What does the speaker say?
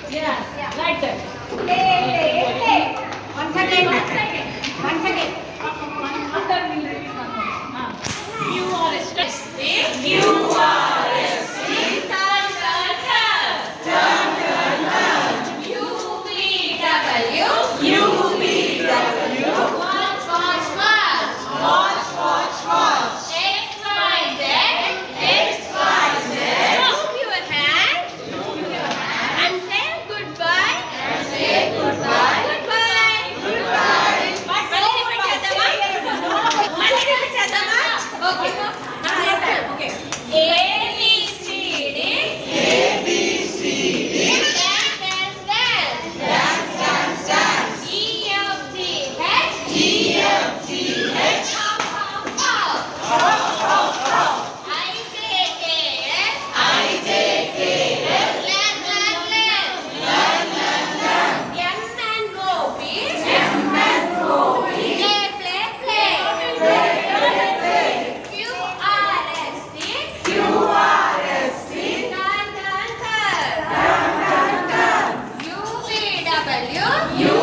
Yes. Like that. Once again. Once again. After we repeat one more. You are a stress. You are a sweet turn, turn, turn. UVW. UVW. Watch, watch, watch. Watch, watch, watch. XYZ. XYZ. Move your hand. And say goodbye. And say goodbye. Goodbye. Goodbye. మళ్ళీ repeat చేద్దామా? మళ్ళీ repeat చేద్దామా? Okay. Okay. A B C D. A B C D. Dance, dance, dance. Dance, dance, dance. E F G H. E F G H. Hop, hop, hop. Hop, hop, hop. I J K L. I J K L. Learn, learn, learn. Learn, learn, learn. M N O P. M N O P. Play, play, play. Play, play, play. Q R S T. Q R S T. Turn, turn, turn. Turn, turn, turn. U V W. U